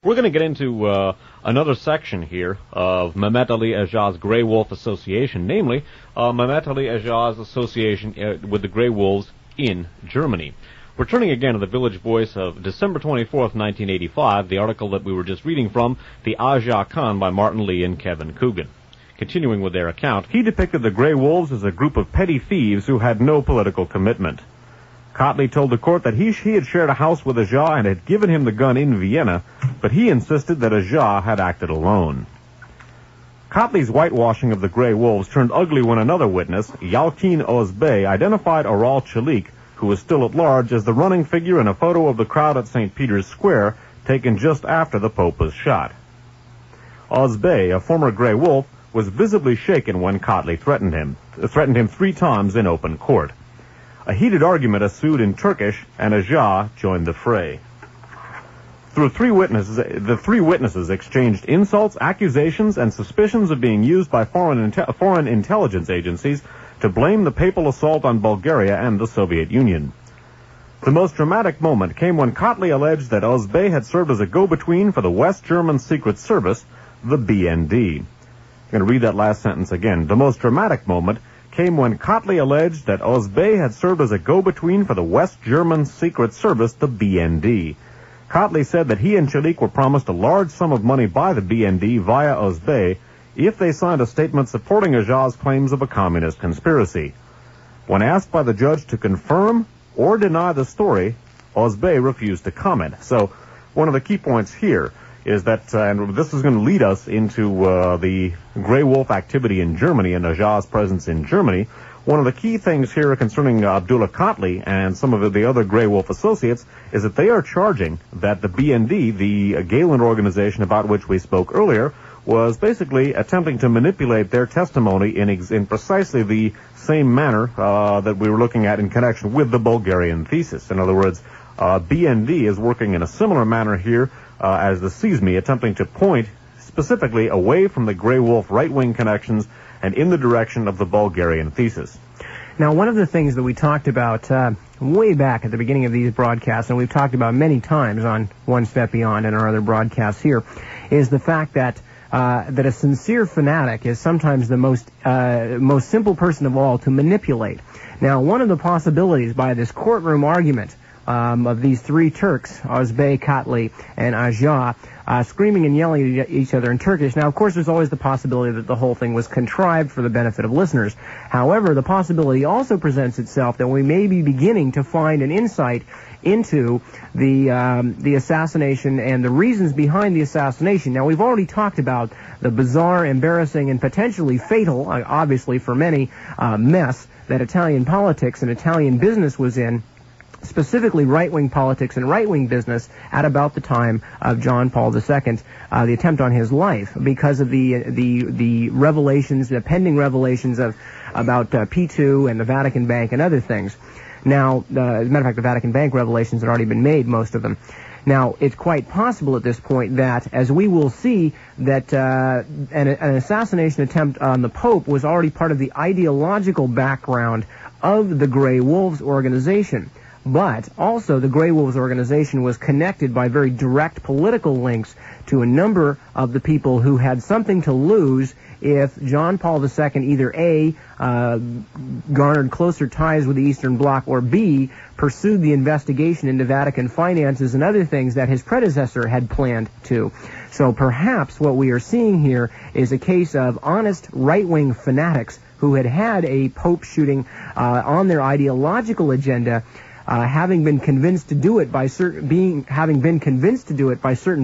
We're going to get into another section here of Mehmet Ali Agha's Grey Wolf Association, namely Mehmet Ali Agha's association with the Grey Wolves in Germany. Returning again to the Village Voice of December 24th, 1985, the article that we were just reading from, The Agha Khan by Martin Lee and Kevin Coogan. Continuing with their account, he depicted the Grey Wolves as a group of petty thieves who had no political commitment. Cotley told the court that he had shared a house with Agha and had given him the gun in Vienna, but he insisted that Agha had acted alone. Cotley's whitewashing of the Grey Wolves turned ugly when another witness, Yalkin Ozbey, identified Oral Chalik, who was still at large, as the running figure in a photo of the crowd at St. Peter's Square, taken just after the Pope was shot. Ozbey, a former Grey Wolf, was visibly shaken when Cotley threatened him 3 times in open court. A heated argument ensued in Turkish, and Agha joined the fray. The three witnesses exchanged insults, accusations, and suspicions of being used by foreign intelligence agencies to blame the papal assault on Bulgaria and the Soviet Union. The most dramatic moment came when Cotley alleged that Ozbey had served as a go-between for the West German Secret Service, the BND. I'm going to read that last sentence again. The most dramatic moment came when Cotley alleged that Ozbey had served as a go-between for the West German Secret Service, the BND. Cotley said that he and Chalik were promised a large sum of money by the BND via Ozbey if they signed a statement supporting Agha's claims of a communist conspiracy. When asked by the judge to confirm or deny the story, Ozbey refused to comment. So one of the key points here is that, and this is going to lead us into the Grey Wolf activity in Germany and Agha's presence in Germany. One of the key things here concerning Abdullah Cotley and some of the other Grey Wolf associates is that they are charging that the BND, the Galen organization about which we spoke earlier, was basically attempting to manipulate their testimony in precisely the same manner that we were looking at in connection with the Bulgarian thesis. In other words, BND is working in a similar manner here as the CISMI, attempting to point specifically away from the Grey Wolf right-wing connections and in the direction of the Bulgarian thesis. Now, one of the things that we talked about way back at the beginning of these broadcasts, and we've talked about many times on One Step Beyond and our other broadcasts here, is the fact that a sincere fanatic is sometimes the most simple person of all to manipulate. Now, one of the possibilities by this courtroom argument of these 3 Turks, Ozbey, Cotley, and Agha, screaming and yelling at each other in Turkish. Now, of course, there's always the possibility that the whole thing was contrived for the benefit of listeners. However, the possibility also presents itself that we may be beginning to find an insight into the assassination and the reasons behind the assassination. Now, we've already talked about the bizarre, embarrassing, and potentially fatal, obviously for many, mess that Italian politics and Italian business was in, specifically right-wing politics and right-wing business at about the time of John Paul II, the attempt on his life, because of the revelations, the pending revelations about P2 and the Vatican Bank and other things. Now, as a matter of fact, the Vatican Bank revelations had already been made, most of them. Now, it's quite possible at this point that, as we will see, that an assassination attempt on the Pope was already part of the ideological background of the Grey Wolves organization. But also the Grey Wolves organization was connected by very direct political links to a number of the people who had something to lose if John Paul II either A, garnered closer ties with the Eastern Bloc, or B, pursued the investigation into Vatican finances and other things that his predecessor had planned to. So perhaps what we are seeing here is a case of honest right-wing fanatics who had a Pope shooting on their ideological agenda, having been convinced to do it by certain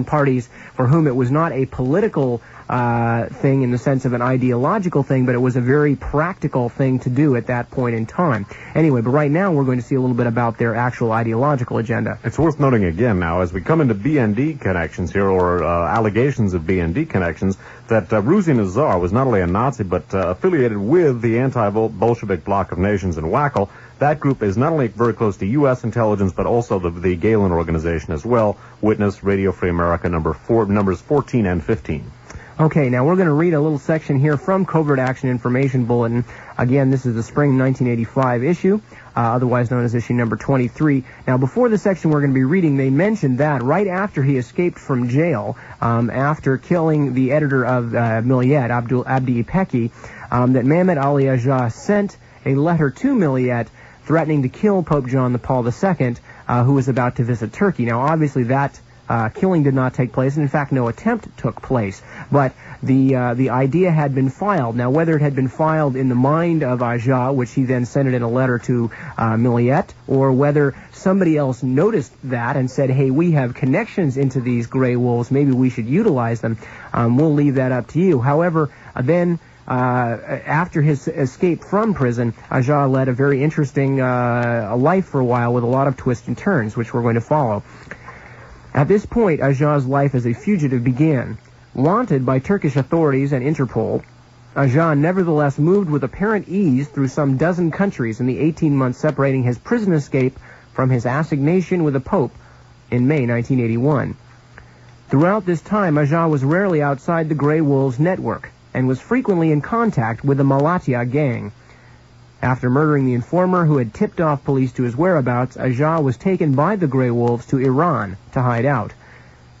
parties for whom it was not a political thing in the sense of an ideological thing, but it was a very practical thing to do at that point in time. Anyway, but right now we're going to see a little bit about their actual ideological agenda. It's worth noting again now, as we come into BND connections here, or allegations of BND connections, that Ruzi Nazar was not only a Nazi, but affiliated with the anti-Bolshevik Bloc of Nations in WACL. That group is not only very close to U.S. intelligence, but also the Galen organization as well. Witness Radio Free America numbers 14 and 15. Okay, now we're going to read a little section here from Covert Action Information Bulletin. Again, this is the spring 1985 issue. otherwise known as issue number 23. Now, before the section we're going to be reading, they mentioned that right after he escaped from jail, after killing the editor of Milliyet, Abdi Ipeki, that Mehmet Ali Agha sent a letter to Milliyet threatening to kill Pope John Paul II, who was about to visit Turkey. Now, obviously, that killing did not take place, and in fact, no attempt took place. But the idea had been filed. Now, whether it had been filed in the mind of Agha, which he then sent it in a letter to Milliyet, or whether somebody else noticed that and said, hey, we have connections into these gray wolves, maybe we should utilize them, we'll leave that up to you. However, then after his escape from prison, Agha led a very interesting life for a while with a lot of twists and turns, which we're going to follow. At this point, Agha's life as a fugitive began. Wanted by Turkish authorities and Interpol, Agha nevertheless moved with apparent ease through some dozen countries in the 18 months separating his prison escape from his assignation with the Pope in May 1981. Throughout this time, Agha was rarely outside the Grey Wolves network and was frequently in contact with the Malatya gang. After murdering the informer who had tipped off police to his whereabouts, Agha was taken by the Grey Wolves to Iran to hide out.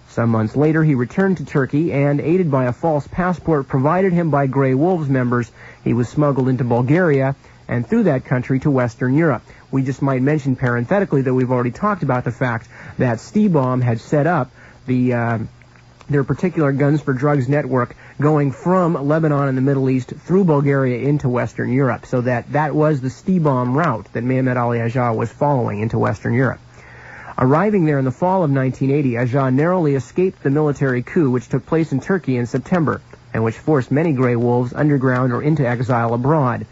Some months later, he returned to Turkey and, aided by a false passport provided him by Grey Wolves members, he was smuggled into Bulgaria and through that country to Western Europe. We just might mention parenthetically that we've already talked about the fact that Stiebaum had set up their particular Guns for Drugs network going from Lebanon and the Middle East through Bulgaria into Western Europe. So that was the Stiebaum route that Mehmet Ali Agha was following into Western Europe. Arriving there in the fall of 1980, Agha narrowly escaped the military coup which took place in Turkey in September, and which forced many Grey Wolves underground or into exile abroad.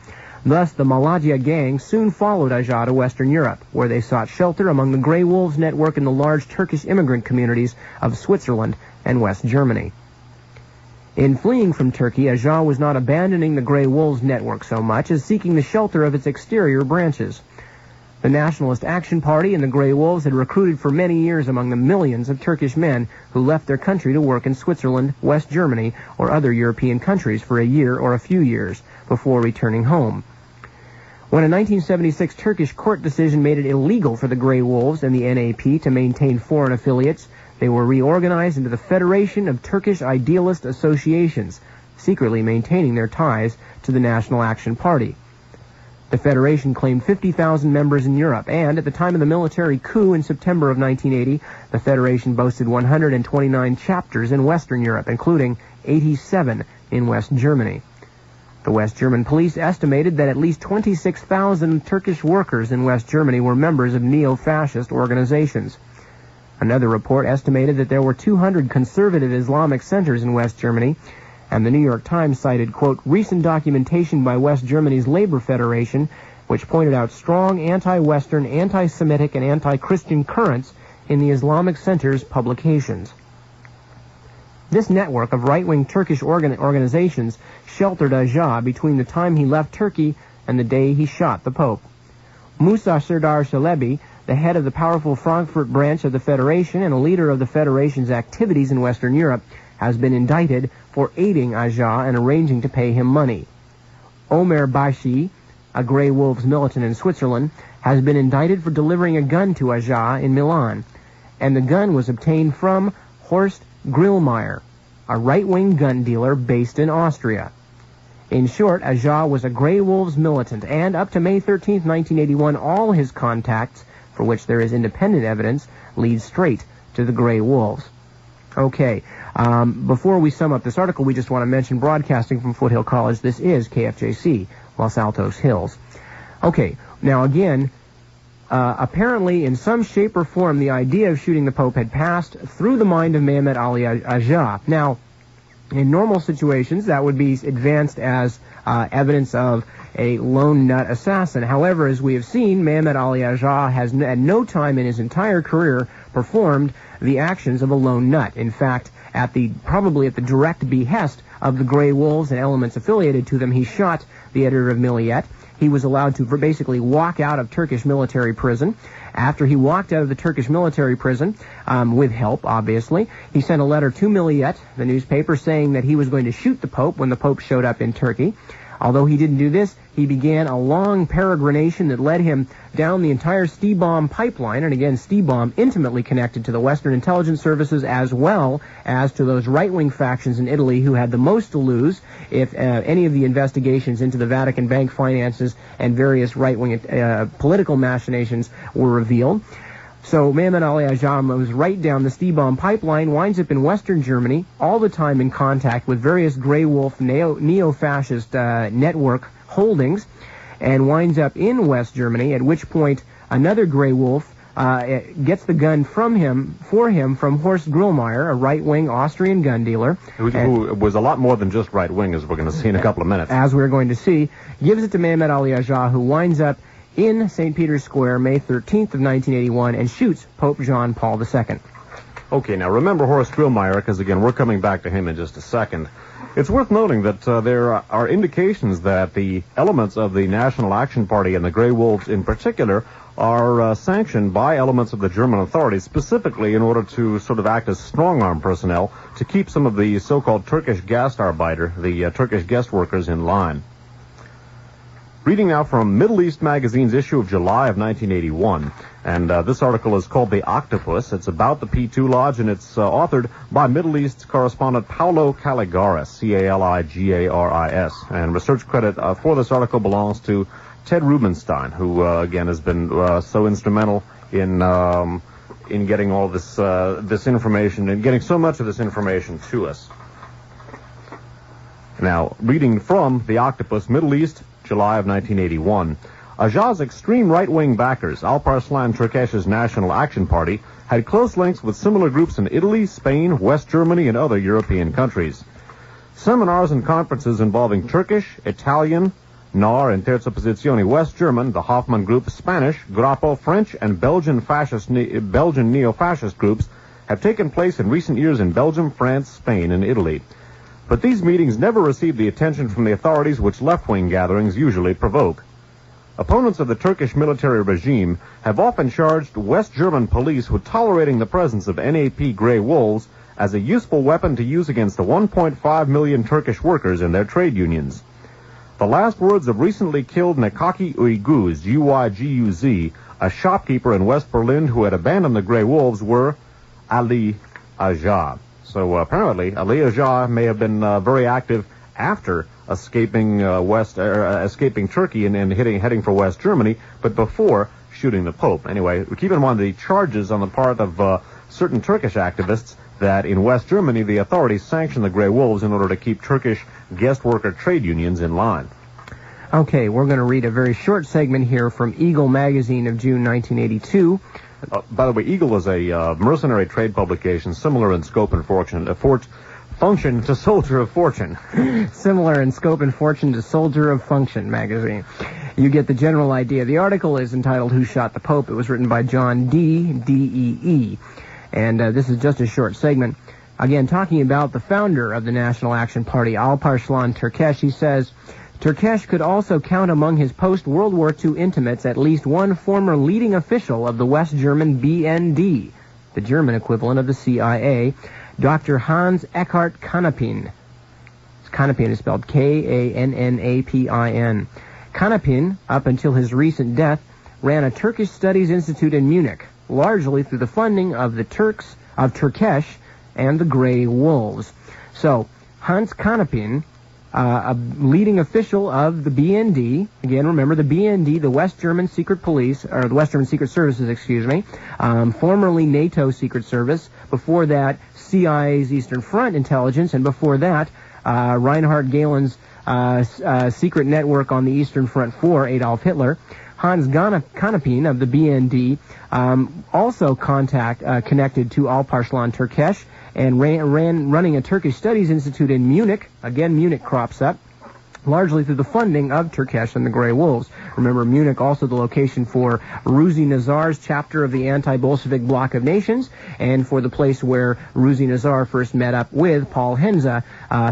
Thus, the Malatya gang soon followed Agha to Western Europe, where they sought shelter among the Grey Wolves network in the large Turkish immigrant communities of Switzerland and West Germany. In fleeing from Turkey, Agha was not abandoning the Grey Wolves network so much as seeking the shelter of its exterior branches. The Nationalist Action Party and the Grey Wolves had recruited for many years among the millions of Turkish men who left their country to work in Switzerland, West Germany, or other European countries for a year or a few years before returning home. When a 1976 Turkish court decision made it illegal for the Grey Wolves and the NAP to maintain foreign affiliates, they were reorganized into the Federation of Turkish Idealist Associations, secretly maintaining their ties to the National Action Party. The Federation claimed 50,000 members in Europe, and at the time of the military coup in September of 1980, the Federation boasted 129 chapters in Western Europe, including 87 in West Germany. The West German police estimated that at least 26,000 Turkish workers in West Germany were members of neo-fascist organizations. Another report estimated that there were 200 conservative Islamic centers in West Germany, and the New York Times cited, quote, recent documentation by West Germany's Labor Federation, which pointed out strong anti-Western, anti-Semitic, and anti-Christian currents in the Islamic Center's publications. This network of right-wing Turkish organizations sheltered Agha between the time he left Turkey and the day he shot the Pope. Musa Serdar Çelebi, the head of the powerful Frankfurt branch of the Federation and a leader of the Federation's activities in Western Europe, has been indicted for aiding Agha and arranging to pay him money. Omer Bashi, a Grey Wolves militant in Switzerland, has been indicted for delivering a gun to Agha in Milan, and the gun was obtained from Horst Grillmeyer, a right-wing gun dealer based in Austria. In short, Agha was a Grey Wolves militant, and up to May 13, 1981, all his contacts, for which there is independent evidence, lead straight to the Grey Wolves. Okay, before we sum up this article, we just want to mention broadcasting from Foothill College. This is KFJC, Los Altos Hills. Okay, now again, apparently in some shape or form, the idea of shooting the Pope had passed through the mind of Mehmet Ali Agha. Now, in normal situations, that would be advanced as evidence of a lone nut assassin. However, as we have seen, Mehmet Ali Agha has at no time in his entire career performed the actions of a lone nut. In fact, probably at the direct behest of the Grey Wolves and elements affiliated to them, he shot the editor of Milliyet. He was allowed to basically walk out of Turkish military prison. After he walked out of the Turkish military prison, with help, obviously, he sent a letter to Milliyet, the newspaper, saying that he was going to shoot the Pope when the Pope showed up in Turkey. Although he didn't do this, he began a long peregrination that led him down the entire Stiebaum pipeline, and again, Stiebaum intimately connected to the Western intelligence services as well as to those right-wing factions in Italy who had the most to lose if any of the investigations into the Vatican bank finances and various right-wing political machinations were revealed. So Mehmet Ali Agha moves right down the Stiebaum pipeline, winds up in Western Germany, all the time in contact with various Grey Wolf neo-fascist network holdings, and winds up in West Germany, at which point another Grey Wolf gets the gun for him from Horst Grillmeyer, a right-wing Austrian gun dealer. Who was a lot more than just right-wing, as we're going to see in a couple of minutes. As we're going to see, gives it to Mehmet Ali Agha, who winds up in St. Peter's Square May 13th of 1981 and shoots Pope John Paul II. Okay, now remember Horst Grillmeyer, because again, we're coming back to him in just a second. It's worth noting that there are indications that the elements of the National Action Party and the Grey Wolves in particular are sanctioned by elements of the German authorities, specifically in order to sort of act as strong-arm personnel to keep some of the so-called Turkish Gastarbeiter, the Turkish guest workers, in line. Reading now from Middle East Magazine's issue of July of 1981, and this article is called The Octopus. It's about the P2 Lodge, and it's authored by Middle East correspondent Paulo Caligaris, Caligaris, and research credit for this article belongs to Ted Rubenstein, who again has been so instrumental in getting all this information and getting so much of this information to us. Now, reading from The Octopus, Middle East, July of 1981. Agha's extreme right-wing backers, Alparslan Turkesh's National Action Party, had close links with similar groups in Italy, Spain, West Germany, and other European countries. Seminars and conferences involving Turkish, Italian, NAR and Terza Posizione West German, the Hoffman Group, Spanish, Grappo, French, and Belgian neo-fascist groups have taken place in recent years in Belgium, France, Spain, and Italy. But these meetings never received the attention from the authorities which left-wing gatherings usually provoke. Opponents of the Turkish military regime have often charged West German police with tolerating the presence of NAP Grey Wolves as a useful weapon to use against the 1.5 million Turkish workers in their trade unions. The last words of recently killed Nekaki Uyguz, G-Y-G-U-Z, a shopkeeper in West Berlin who had abandoned the Grey Wolves, were Ali Agha. So apparently, Ali Agha may have been very active after escaping escaping Turkey and heading for West Germany, but before shooting the Pope. Anyway, keep in mind the charges on the part of certain Turkish activists that in West Germany the authorities sanctioned the Grey Wolves in order to keep Turkish guest worker trade unions in line. Okay, we're going to read a very short segment here from Eagle magazine of June 1982. By the way, Eagle is a mercenary trade publication similar in scope and function to Soldier of Fortune. Similar in scope and fortune to Soldier of Function magazine. You get the general idea. The article is entitled Who Shot the Pope? It was written by John D.E.E. And this is just a short segment. Again, talking about the founder of the National Action Party, Alparslan Turkesh. He says, Turkesh could also count among his post-World War II intimates at least one former leading official of the West German BND, the German equivalent of the CIA, Dr. Hans Eckhart Kanapin. Kanapin is spelled K-A-N-N-A-P-I-N. Kanapin, up until his recent death, ran a Turkish Studies Institute in Munich, largely through the funding of the Turkesh and the Grey Wolves. So, Hans Kanapin, a leading official of the BND, again, remember the BND, the West German Secret Police, or the West German Secret Services, excuse me, formerly NATO Secret Service, before that, CIA's Eastern Front Intelligence, and before that, Reinhard Gehlen's secret network on the Eastern Front for Adolf Hitler. Hans Kanapin of the BND also connected to Alparslan Turkesh and running a Turkish Studies Institute in Munich. Again, Munich crops up, largely through the funding of Turkesh and the Grey Wolves. Remember, Munich also the location for Ruzi Nazar's chapter of the anti-Bolshevik Bloc of Nations, and for the place where Ruzi Nazar first met up with Paul Henze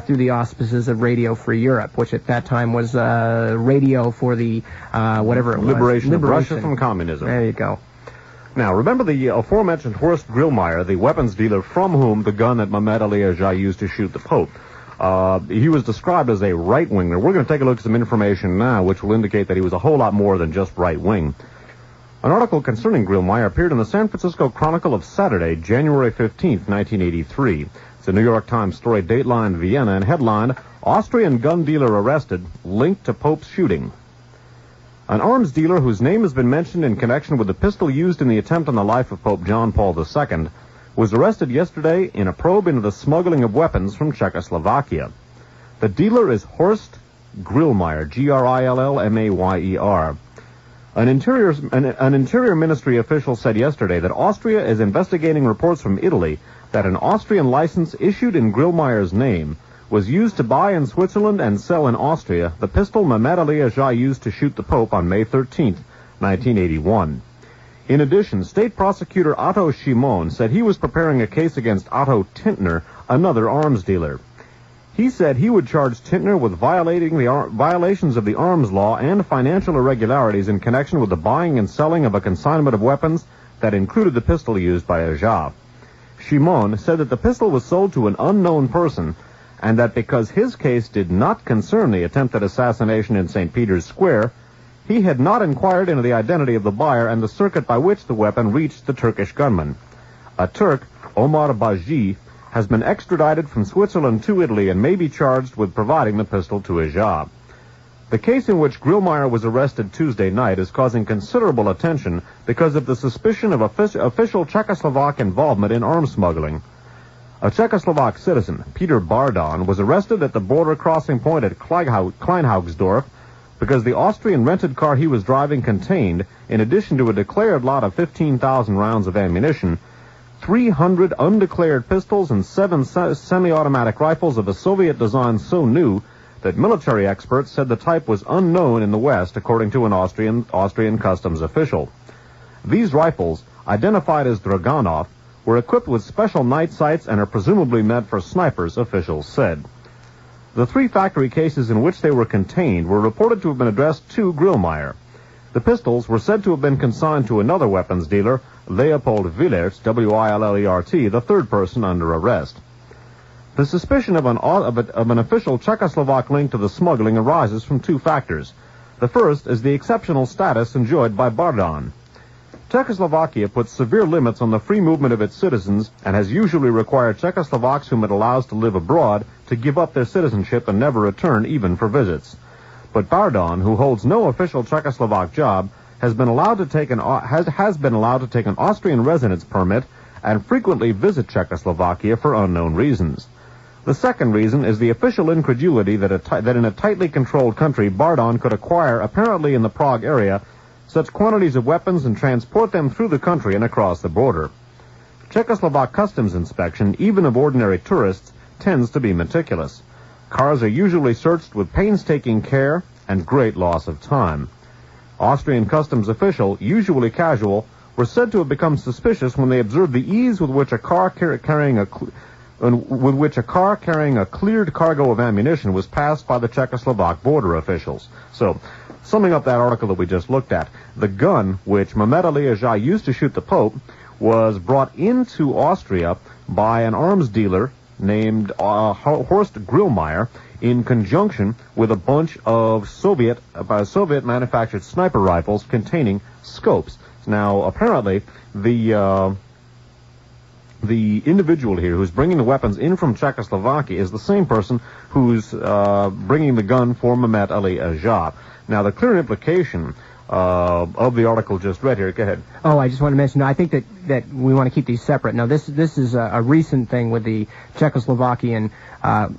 through the auspices of Radio Free Europe, which at that time was radio for the whatever it was. Liberation of Russia from communism. There you go. Now, remember the aforementioned Horst Grillmeyer, the weapons dealer from whom the gun that Mehmet Ali Agha used to shoot the Pope. He was described as a right-winger. We're going to take a look at some information now which will indicate that he was a whole lot more than just right-wing. An article concerning Grillmeyer appeared in the San Francisco Chronicle of Saturday, January 15, 1983. It's a New York Times story, dateline Vienna, and headlined, Austrian gun dealer arrested, linked to Pope's shooting. An arms dealer whose name has been mentioned in connection with the pistol used in the attempt on the life of Pope John Paul II was arrested yesterday in a probe into the smuggling of weapons from Czechoslovakia. The dealer is Horst Grillmeyer, Grillmayer. An Interior Ministry official said yesterday that Austria is investigating reports from Italy that an Austrian license issued in Grillmeyer's name was used to buy in Switzerland and sell in Austria the pistol Mehmet Ali Agha used to shoot the Pope on May 13, 1981. In addition, State Prosecutor Otto Schimon said he was preparing a case against Otto Tintner, another arms dealer. He said he would charge Tintner with violations of the arms law and financial irregularities in connection with the buying and selling of a consignment of weapons that included the pistol used by Agha. Schimon said that the pistol was sold to an unknown person and that because his case did not concern the attempted assassination in St. Peter's Square, he had not inquired into the identity of the buyer and the circuit by which the weapon reached the Turkish gunman. A Turk, Omar Baji, has been extradited from Switzerland to Italy and may be charged with providing the pistol to Agha. The case in which Grillmeyer was arrested Tuesday night is causing considerable attention because of the suspicion of official Czechoslovak involvement in arms smuggling. A Czechoslovak citizen, Peter Bardon, was arrested at the border crossing point at Kleinhaugsdorf because the Austrian rented car he was driving contained, in addition to a declared lot of 15,000 rounds of ammunition, 300 undeclared pistols and 7 semi-automatic rifles of a Soviet design so new that military experts said the type was unknown in the West, according to an Austrian customs official. These rifles, identified as Draganov, were equipped with special night sights and are presumably meant for snipers, officials said. The 3 factory cases in which they were contained were reported to have been addressed to Grillmeyer. The pistols were said to have been consigned to another weapons dealer, Leopold Willert, Willert, the third person under arrest. The suspicion of an official Czechoslovak link to the smuggling arises from 2 factors. The first is the exceptional status enjoyed by Bardon. Czechoslovakia puts severe limits on the free movement of its citizens and has usually required Czechoslovaks whom it allows to live abroad to give up their citizenship and never return even for visits. But Bardon, who holds no official Czechoslovak job, has been allowed to take an Austrian residence permit and frequently visit Czechoslovakia for unknown reasons. The second reason is the official incredulity that in a tightly controlled country, Bardon could acquire, apparently in the Prague area, such quantities of weapons and transport them through the country and across the border. Czechoslovak customs inspection, even of ordinary tourists, tends to be meticulous. Cars are usually searched with painstaking care and great loss of time. Austrian customs official, usually casual, were said to have become suspicious when they observed the ease with which a car carrying a cleared cargo of ammunition was passed by the Czechoslovak border officials. So, summing up that article that we just looked at, the gun which Mehmet Ali Agha used to shoot the Pope was brought into Austria by an arms dealer named Horst Grillmeyer in conjunction with a bunch of Soviet-manufactured sniper rifles containing scopes. Now, apparently, the individual here who's bringing the weapons in from Czechoslovakia is the same person who's bringing the gun for Mehmet Ali Agha. Now, the clear implication of the article just read here. Go ahead. Oh, I just want to mention, I think that we want to keep these separate. Now, this is a recent thing with the Czechoslovakian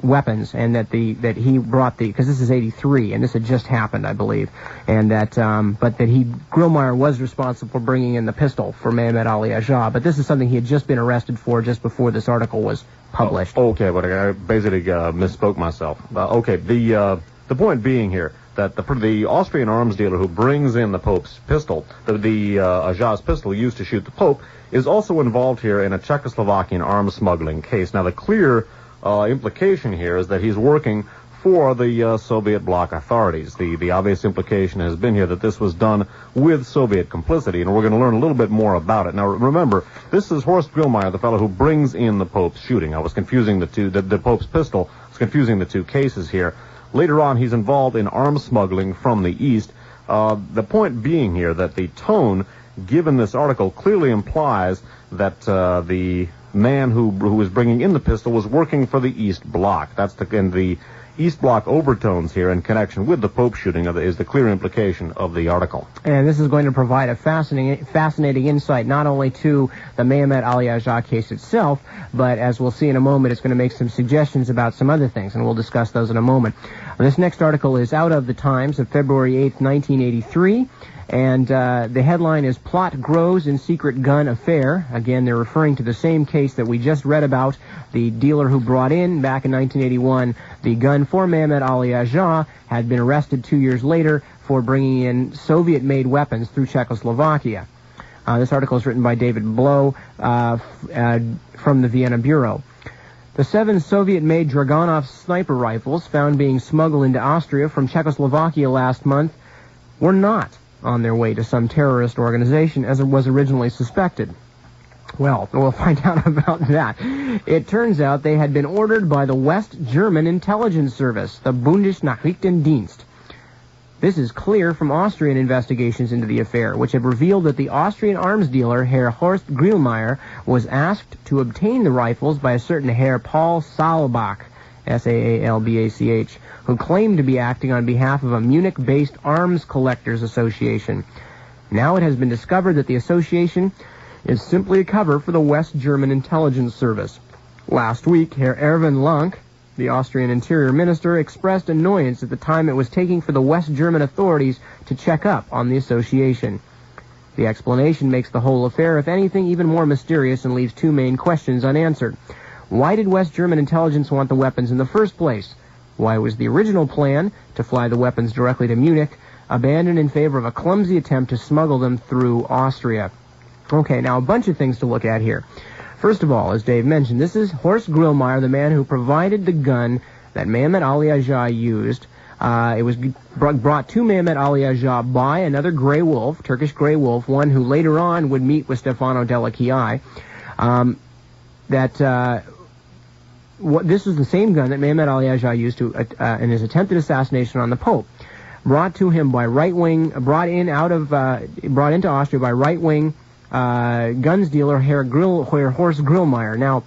weapons, and that he brought because this is 83, and this had just happened, I believe, and that Grillmeyer was responsible for bringing in the pistol for Mehmet Ali Agha, but this is something he had just been arrested for just before this article was published. Oh, okay, but I basically misspoke myself. Okay, the point being here that the Austrian arms dealer who brings in the Pope's pistol, the Agha's pistol used to shoot the Pope, is also involved here in a Czechoslovakian arms smuggling case. Now, the clear implication here is that he's working for the Soviet bloc authorities. The obvious implication has been here that this was done with Soviet complicity, and we're going to learn a little bit more about it. Now, remember, this is Horst Grillmeyer, the fellow who brings in the Pope's shooting. I was confusing the two, the Pope's pistol, I was confusing the two cases here. Later on, he's involved in arms smuggling from the East. The point being here that the tone given this article clearly implies that the man who was bringing in the pistol was working for the East Bloc. That's the East Bloc overtones here in connection with the Pope shooting is the clear implication of the article. And this is going to provide a fascinating insight not only to the Mehmet Ali Agca case itself, but as we'll see in a moment, it's going to make some suggestions about some other things, and we'll discuss those in a moment. This next article is out of the Times of February 8th, 1983. And the headline is Plot Grows in Secret Gun Affair. Again, they're referring to the same case that we just read about. The dealer who brought in, back in 1981, the gun for Mehmet Ali Agca had been arrested 2 years later for bringing in Soviet-made weapons through Czechoslovakia. This article is written by David Blow from the Vienna Bureau. The 7 Soviet-made Dragunov sniper rifles found being smuggled into Austria from Czechoslovakia last month were not on their way to some terrorist organization as it was originally suspected. Well, we'll find out about that. It turns out they had been ordered by the West German intelligence service, the Bundesnachrichtendienst. This is clear from Austrian investigations into the affair, which have revealed that the Austrian arms dealer, Herr Horst Grillmeyer, was asked to obtain the rifles by a certain Herr Paul Saalbach, Saalbach, who claimed to be acting on behalf of a Munich-based arms collectors association. Now it has been discovered that the association is simply a cover for the West German intelligence service. Last week, Herr Erwin Lank, the Austrian interior minister, expressed annoyance at the time it was taking for the West German authorities to check up on the association. The explanation makes the whole affair, if anything, even more mysterious and leaves 2 main questions unanswered. Why did West German intelligence want the weapons in the first place? Why was the original plan, to fly the weapons directly to Munich, abandoned in favor of a clumsy attempt to smuggle them through Austria? Okay, now a bunch of things to look at here. First of all, as Dave mentioned, this is Horst Grillmeyer, the man who provided the gun that Mehmet Ali Agca used. It was brought to Mehmet Ali Agca by another Grey Wolf, Turkish Grey Wolf, one who later on would meet with Stefano Delle Chiaie. This was the same gun that Mehmet Ali Agca used in his attempted assassination on the Pope. Brought to him by brought into Austria by right-wing guns dealer Herr Horst Grillmeyer. Now,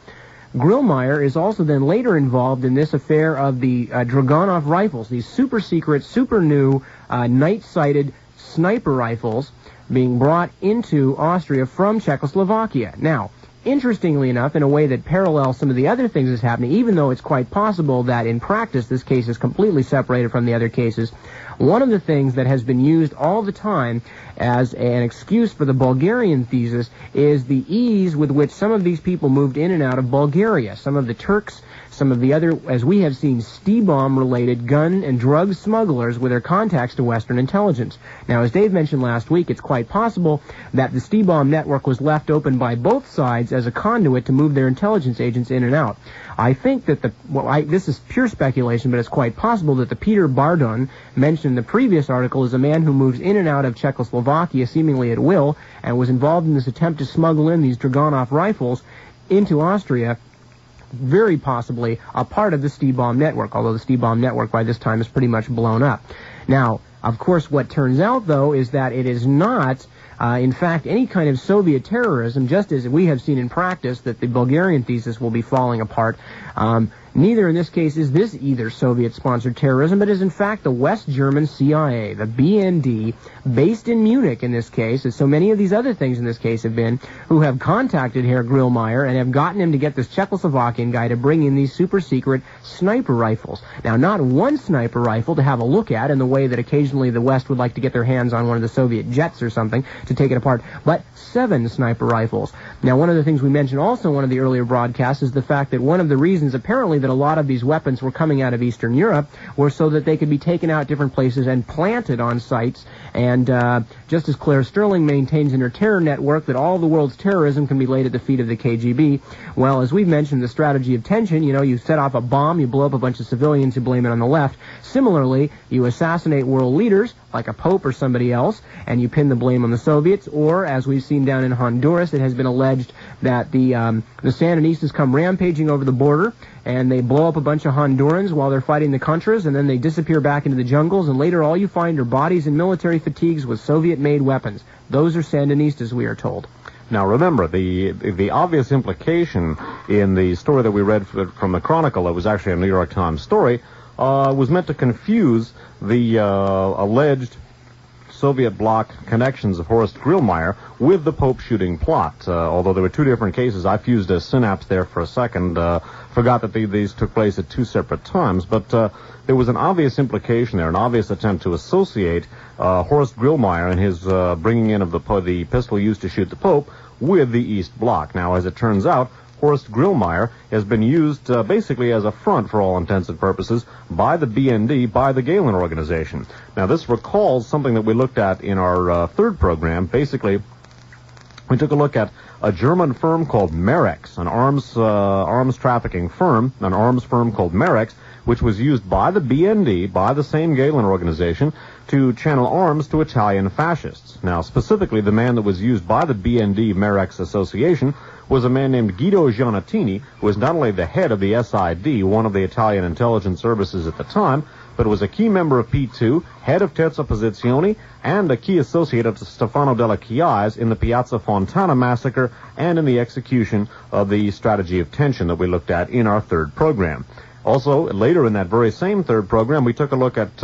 Grillmeyer is also then later involved in this affair of the Dragunov rifles, these super secret, super new, night-sighted sniper rifles being brought into Austria from Czechoslovakia. Now, interestingly enough, in a way that parallels some of the other things that's happening, even though it's quite possible that in practice this case is completely separated from the other cases, one of the things that has been used all the time as an excuse for the Bulgarian thesis is the ease with which some of these people moved in and out of Bulgaria. Some of the Turks, some of the other, as we have seen, Stibom-related gun and drug smugglers with their contacts to Western intelligence. Now, as Dave mentioned last week, it's quite possible that the Stibom network was left open by both sides as a conduit to move their intelligence agents in and out. I think that this is pure speculation, but it's quite possible that the Peter Bardon mentioned in the previous article is a man who moves in and out of Czechoslovakia seemingly at will and was involved in this attempt to smuggle in these Dragunov rifles into Austria, very possibly a part of the Stibom network, although the Stibom network by this time is pretty much blown up. Now, of course, what turns out, though, is that it is not in fact, any kind of Soviet terrorism, just as we have seen in practice that the Bulgarian thesis will be falling apart. Neither in this case is this either Soviet-sponsored terrorism, but is in fact the West German CIA, the BND, based in Munich in this case, as so many of these other things in this case have been, who have contacted Herr Grillmeyer and have gotten him to get this Czechoslovakian guy to bring in these super-secret sniper rifles. Now, not one sniper rifle to have a look at in the way that occasionally the West would like to get their hands on one of the Soviet jets or something to take it apart, but 7 sniper rifles. Now, one of the things we mentioned also in one of the earlier broadcasts is the fact that one of the reasons apparently that a lot of these weapons were coming out of Eastern Europe were so that they could be taken out different places and planted on sites. And just as Claire Sterling maintains in her terror network that all the world's terrorism can be laid at the feet of the KGB, well, as we've mentioned, the strategy of tension, you set off a bomb, you blow up a bunch of civilians, you blame it on the left. Similarly, you assassinate world leaders, like a pope or somebody else, and you pin the blame on the Soviets, or, as we've seen down in Honduras, it has been alleged that the Sandinistas come rampaging over the border, and they blow up a bunch of Hondurans while they're fighting the Contras, and then they disappear back into the jungles, and later all you find are bodies and military fatigues with Soviet-made weapons. Those are Sandinistas, we are told. Now remember, the obvious implication in the story that we read from the Chronicle, that was actually a New York Times story, was meant to confuse the alleged Soviet bloc connections of Horst Grillmeyer with the Pope shooting plot. Although there were two different cases, I fused a synapse there for a second, forgot that these took place at two separate times, but there was an obvious implication there, an obvious attempt to associate Horst Grillmeyer and his bringing in of the pistol used to shoot the Pope with the East Bloc. Now, as it turns out, Horst Grillmeyer has been used basically as a front, for all intents and purposes, by the BND, by the Gehlen organization. Now, this recalls something that we looked at in our third program. Basically, we took a look at a German firm called Merex, an arms trafficking firm, an arms firm called Merex, which was used by the BND, by the same Gehlen organization, to channel arms to Italian fascists. Now, specifically, the man that was used by the BND Merex Association was a man named Guido Giannattini, who was not only the head of the SID, one of the Italian intelligence services at the time, but was a key member of P2, head of Terza Posizione, and a key associate of Stefano della Chiaia in the Piazza Fontana massacre and in the execution of the strategy of tension that we looked at in our third program. Also, later in that very same third program, we took a look at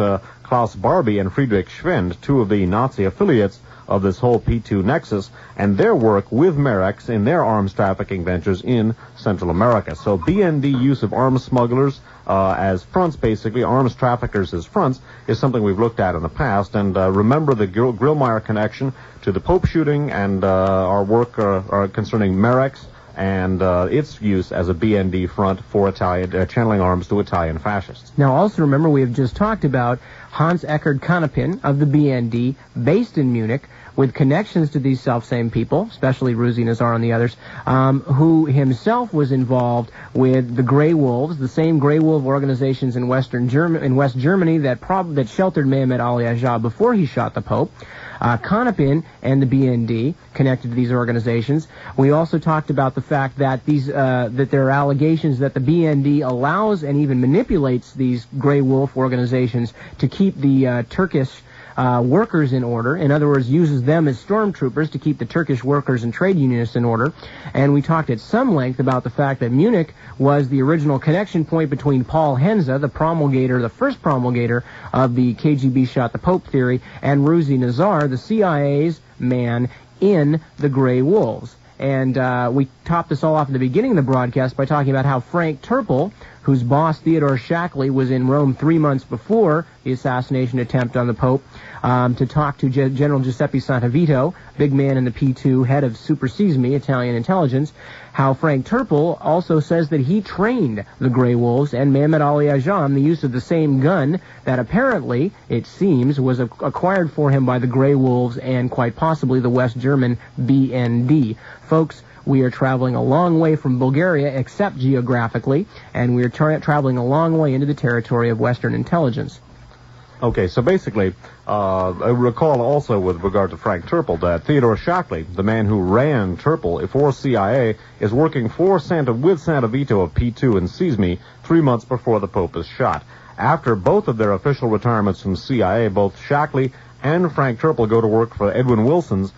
Klaus Barbie and Friedrich Schwend, two of the Nazi affiliates of this whole P2 nexus, and their work with Merex in their arms trafficking ventures in Central America. So BND use of arms smugglers as fronts, basically, arms traffickers as fronts, is something we've looked at in the past. And remember the Grillmeyer connection to the Pope shooting and our work concerning Merex and its use as a BND front for Italian channeling arms to Italian fascists. Now, also remember, we have just talked about Hans Eckert Kanapin of the BND, based in Munich, with connections to these self-same people, especially Ruzi Nazar and the others, who himself was involved with the Grey Wolves, the same Grey Wolf organizations in West Germany that sheltered Mehmet Ali Ajah before he shot the Pope. Kanapin and the BND connected to these organizations. We also talked about the fact that that there are allegations that the BND allows and even manipulates these Grey Wolf organizations to keep the Turkish workers in order. In other words, uses them as stormtroopers to keep the Turkish workers and trade unionists in order. And we talked at some length about the fact that Munich was the original connection point between Paul Henze, the first promulgator of the KGB shot the Pope theory, and Ruzi Nazar, the CIA's man in the Grey Wolves. And we topped this all off at the beginning of the broadcast by talking about how Frank Turpel, whose boss Theodore Shackley was in Rome 3 months before the assassination attempt on the Pope, to talk to General Giuseppe Santavito, big man in the P2, head of Super Sesame, Italian intelligence, how Frank Turpel also says that he trained the Grey Wolves and Mehmet Ali Ajah in the use of the same gun that apparently, it seems, was acquired for him by the Grey Wolves and quite possibly the West German BND. Folks, we are traveling a long way from Bulgaria, except geographically, and we are traveling a long way into the territory of Western intelligence. Okay, so basically, I recall also with regard to Frank Turpel that Theodore Shackley, the man who ran Turpel for CIA, is working with Santavito of P2 and Sesame 3 months before the Pope is shot. After both of their official retirements from CIA, both Shackley and Frank Turpel go to work for Edwin Wilson's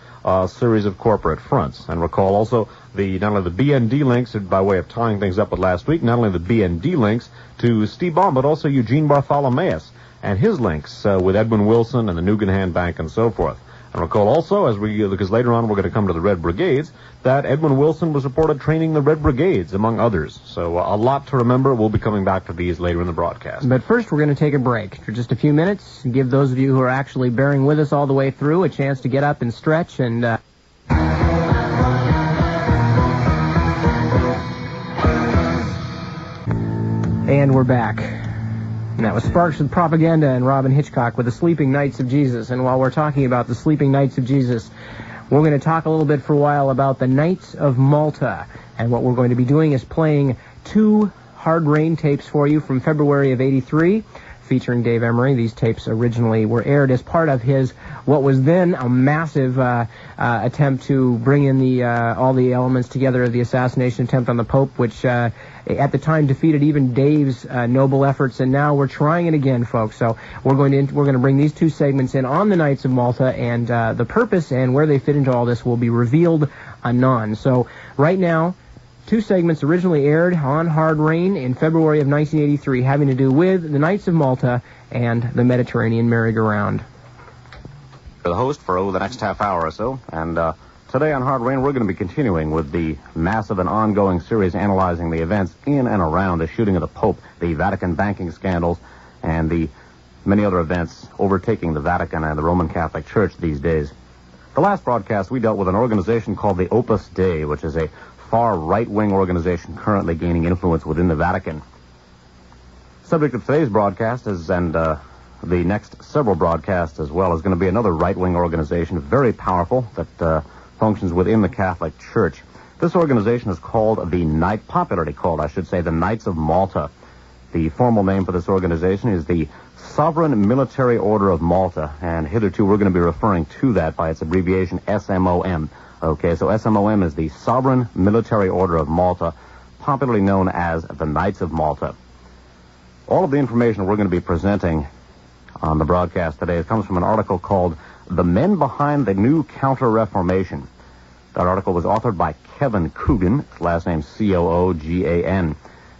series of corporate fronts. And recall also not only the BND links, by way of tying things up with last week, not only the BND links to Steve Baum, but also Eugene Bartholomeus and his links with Edwin Wilson and the Nugenhan Bank and so forth. And recall also, because later on we're going to come to the Red Brigades, that Edwin Wilson was reported training the Red Brigades, among others. So a lot to remember. We'll be coming back to these later in the broadcast. But first, we're going to take a break for just a few minutes and give those of you who are actually bearing with us all the way through a chance to get up and stretch and... And we're back. And that was Sparks with Propaganda and Robin Hitchcock with the Sleeping Knights of Jesus. And while we're talking about the Sleeping Knights of Jesus, we're going to talk a little bit for a while about the Knights of Malta. And what we're going to be doing is playing 2 Hard Rain tapes for you from February of '83, featuring Dave Emery. These tapes originally were aired as part of his, what was then a massive attempt to bring in all the elements together of the assassination attempt on the Pope, which at the time defeated even Dave's noble efforts, and now we're trying it again, folks. So we're going to bring these 2 segments in on the Knights of Malta, and the purpose and where they fit into all this will be revealed anon. So right now, 2 segments originally aired on Hard Rain in February of 1983, having to do with the Knights of Malta and the Mediterranean merry-go-round. The host for the next half hour or so, and today on Hard Rain we're going to be continuing with the massive and ongoing series analyzing the events in and around the shooting of the Pope, the Vatican banking scandals, and the many other events overtaking the Vatican and the Roman Catholic Church these days. The last broadcast we dealt with an organization called the Opus Dei, which is a far right-wing organization currently gaining influence within the Vatican. Subject of today's broadcast is, and the next several broadcasts as well, is going to be another right-wing organization, very powerful, that functions within the Catholic Church. This organization is called popularly called, I should say, the Knights of Malta. The formal name for this organization is the Sovereign Military Order of Malta, and hitherto we're going to be referring to that by its abbreviation SMOM. Okay, so SMOM is the Sovereign Military Order of Malta, popularly known as the Knights of Malta. All of the information we're going to be presenting on the broadcast today comes from an article called The Men Behind the New Counter-Reformation. That article was authored by Kevin Coogan, his last name Coogan.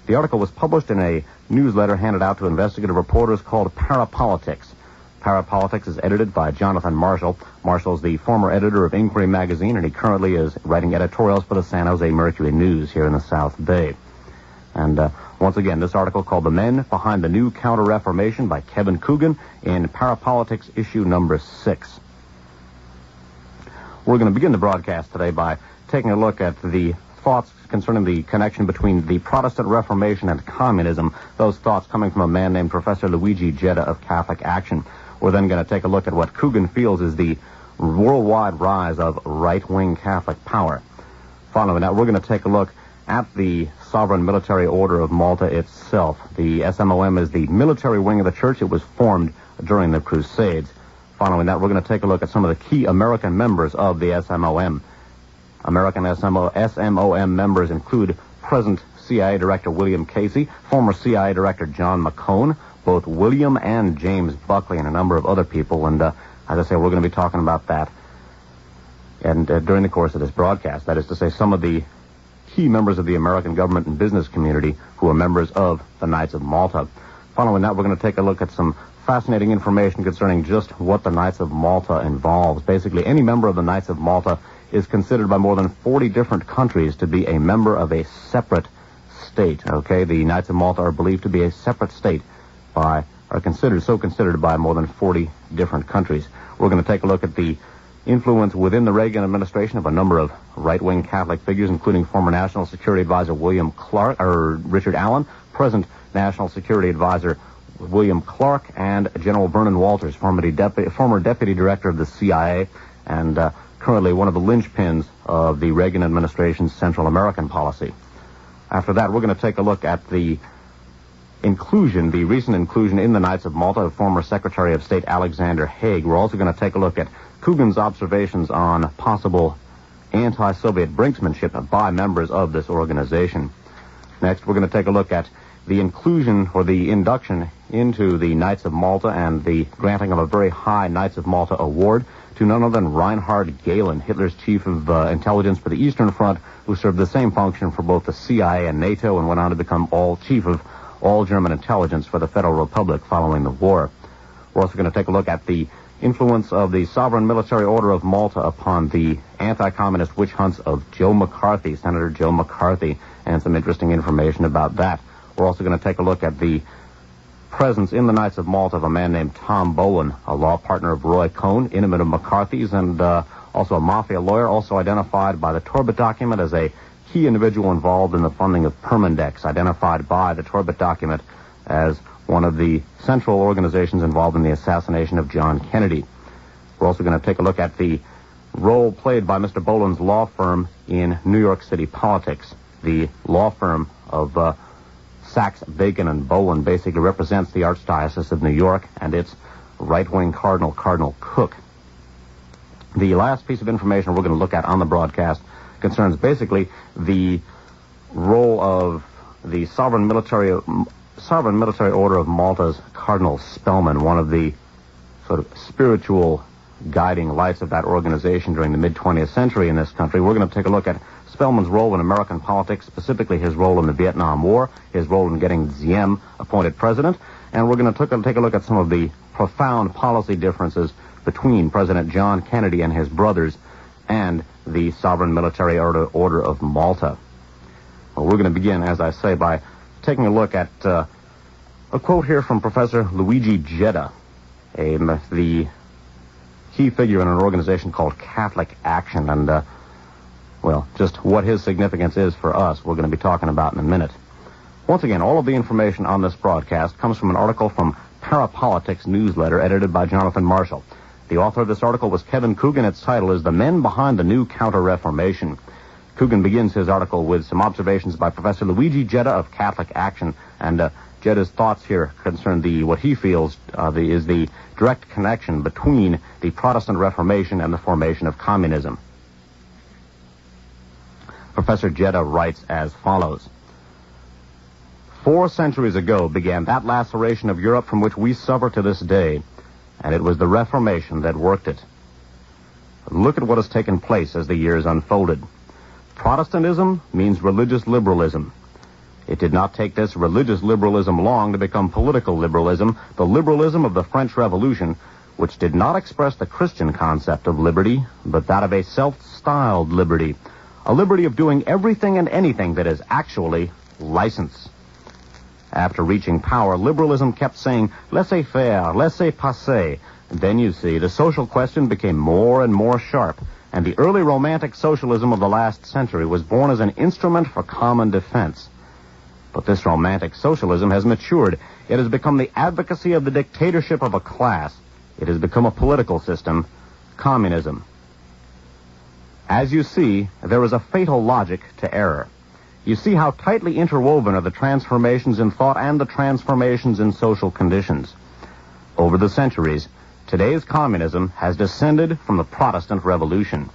The article was published in a newsletter handed out to investigative reporters called Parapolitics. Parapolitics is edited by Jonathan Marshall. Marshall's the former editor of Inquiry magazine, and he currently is writing editorials for the San Jose Mercury News here in the South Bay. And once again, this article called The Men Behind the New Counter-Reformation by Kevin Coogan in Parapolitics issue number 6. We're going to begin the broadcast today by taking a look at the thoughts concerning the connection between the Protestant Reformation and communism, those thoughts coming from a man named Professor Luigi Getta of Catholic Action. We're then going to take a look at what Coogan feels is the worldwide rise of right-wing Catholic power. Following that, we're going to take a look at the Sovereign Military Order of Malta itself. The SMOM is the military wing of the church. It was formed during the Crusades. Following that, we're going to take a look at some of the key American members of the SMOM. American SMOM members include present CIA Director William Casey, former CIA Director John McCone, both William and James Buckley, and a number of other people. And as I say, we're going to be talking about that and during the course of this broadcast. That is to say, some of the key members of the American government and business community who are members of the Knights of Malta. Following that, we're going to take a look at some fascinating information concerning just what the Knights of Malta involves. Basically, any member of the Knights of Malta is considered by more than 40 different countries to be a member of a separate state. Okay, the Knights of Malta are believed to be a separate state are considered by more than 40 different countries. We're going to take a look at the influence within the Reagan administration of a number of right-wing Catholic figures, including former National Security Advisor Richard Allen, present National Security Advisor William Clark, and General Vernon Walters, former Deputy Director of the CIA, and currently one of the linchpins of the Reagan administration's Central American policy. After that, we're going to take a look at the recent inclusion in the Knights of Malta of former Secretary of State Alexander Haig. We're also going to take a look at Coogan's observations on possible anti-Soviet brinksmanship by members of this organization. Next, we're going to take a look at the inclusion or the induction into the Knights of Malta and the granting of a very high Knights of Malta award to none other than Reinhard Gehlen, Hitler's chief of intelligence for the Eastern Front, who served the same function for both the CIA and NATO and went on to become chief of all German intelligence for the Federal Republic following the war. We're also going to take a look at the influence of the Sovereign Military Order of Malta upon the anti-communist witch hunts of Joe McCarthy, Senator Joe McCarthy, and some interesting information about that. We're also going to take a look at the presence in the Knights of Malta of a man named Tom Bowen, a law partner of Roy Cohn, intimate of McCarthy's, and also a mafia lawyer, also identified by the Torbett document as a key individual involved in the funding of Permindex, identified by the Torbett document as one of the central organizations involved in the assassination of John Kennedy. We're also going to take a look at the role played by Mr. Boland's law firm in New York City politics. The law firm of Sachs, Bacon, and Boland basically represents the Archdiocese of New York and its right-wing cardinal, Cardinal Cook. The last piece of information we're going to look at on the broadcast concerns basically the role of the Sovereign Military Order of Malta's Cardinal Spellman, one of the sort of spiritual guiding lights of that organization during the mid-20th century in this country. We're going to take a look at Spellman's role in American politics, specifically his role in the Vietnam War, his role in getting Diem appointed president, and we're going to take a look at some of the profound policy differences between President John Kennedy and his brothers and the Sovereign Military Order of Malta. Well, we're going to begin, as I say, by taking a look at a quote here from Professor Luigi Jeddah, the key figure in an organization called Catholic Action, and, well, just what his significance is for us, we're going to be talking about in a minute. Once again, all of the information on this broadcast comes from an article from Parapolitics newsletter edited by Jonathan Marshall. The author of this article was Kevin Coogan. Its title is The Men Behind the New Counter-Reformation. Coogan begins his article with some observations by Professor Luigi Jeddah of Catholic Action, and Jeddah's thoughts here concern what he feels is the direct connection between the Protestant Reformation and the formation of communism. Professor Jeddah writes as follows. 4 centuries ago began that laceration of Europe from which we suffer to this day, and it was the Reformation that worked it. Look at what has taken place as the years unfolded. Protestantism means religious liberalism. It did not take this religious liberalism long to become political liberalism, the liberalism of the French Revolution, which did not express the Christian concept of liberty, but that of a self-styled liberty, a liberty of doing everything and anything that is actually license. After reaching power, liberalism kept saying, laissez-faire, laissez-passer. Then, you see, the social question became more and more sharp, and the early romantic socialism of the last century was born as an instrument for common defense. But this romantic socialism has matured. It has become the advocacy of the dictatorship of a class. It has become a political system, communism. As you see, there is a fatal logic to error. You see how tightly interwoven are the transformations in thought and the transformations in social conditions. Over the centuries, today's communism has descended from the Protestant Revolution.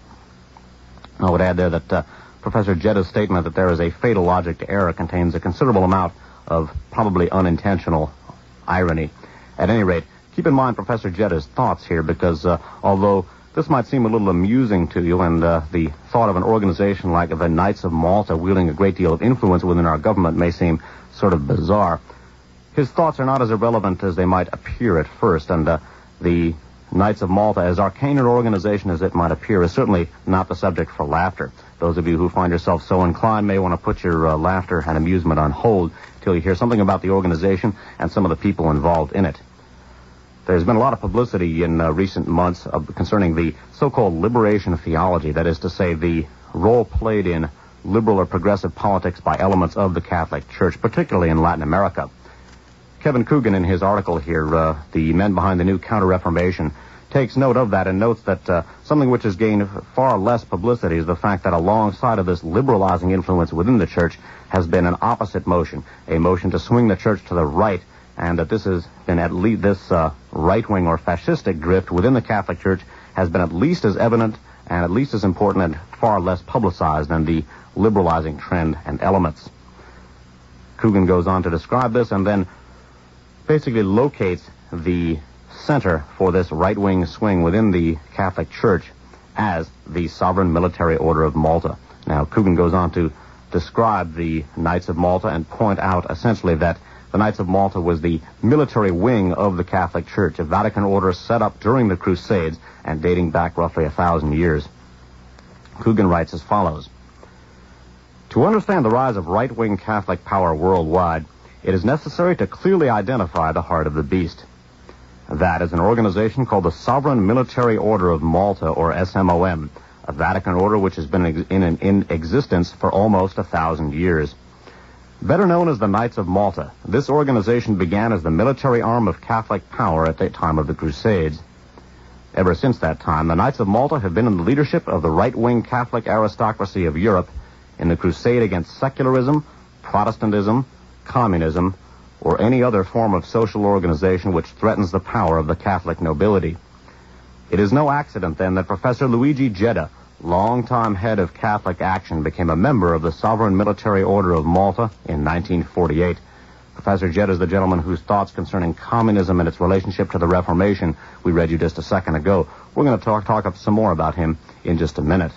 I would add there that Professor Jeddah's statement that there is a fatal logic to error contains a considerable amount of probably unintentional irony. At any rate, keep in mind Professor Jeddah's thoughts here, because although this might seem a little amusing to you, and the thought of an organization like the Knights of Malta wielding a great deal of influence within our government may seem sort of bizarre, his thoughts are not as irrelevant as they might appear at first, and the Knights of Malta, as arcane an organization as it might appear, is certainly not the subject for laughter. Those of you who find yourself so inclined may want to put your laughter and amusement on hold till you hear something about the organization and some of the people involved in it. There's been a lot of publicity in recent months concerning the so-called liberation theology, that is to say, the role played in liberal or progressive politics by elements of the Catholic Church, particularly in Latin America. Kevin Coogan, in his article here, The Men Behind the New Counter-Reformation, takes note of that and notes that something which has gained far less publicity is the fact that alongside of this liberalizing influence within the Church has been an opposite motion, a motion to swing the Church to the right, and that this has been at least this right-wing or fascistic drift within the Catholic Church has been at least as evident and at least as important and far less publicized than the liberalizing trend and elements. Coogan goes on to describe this and then basically locates the center for this right-wing swing within the Catholic Church as the Sovereign Military Order of Malta. Now, Coogan goes on to describe the Knights of Malta and point out essentially that the Knights of Malta was the military wing of the Catholic Church, a Vatican order set up during the Crusades and dating back roughly 1,000 years. Coogan writes as follows. To understand the rise of right-wing Catholic power worldwide, it is necessary to clearly identify the heart of the beast. That is an organization called the Sovereign Military Order of Malta, or SMOM, a Vatican order which has been in existence for almost 1,000 years. Better known as the Knights of Malta, this organization began as the military arm of Catholic power at the time of the Crusades. Ever since that time, the Knights of Malta have been in the leadership of the right-wing Catholic aristocracy of Europe in the crusade against secularism, Protestantism, communism, or any other form of social organization which threatens the power of the Catholic nobility. It is no accident, then, that Professor Luigi Gedda, longtime head of Catholic Action, became a member of the Sovereign Military Order of Malta in 1948. Professor Gedda is the gentleman whose thoughts concerning communism and its relationship to the Reformation we read you just a second ago. We're going to talk some more about him in just a minute.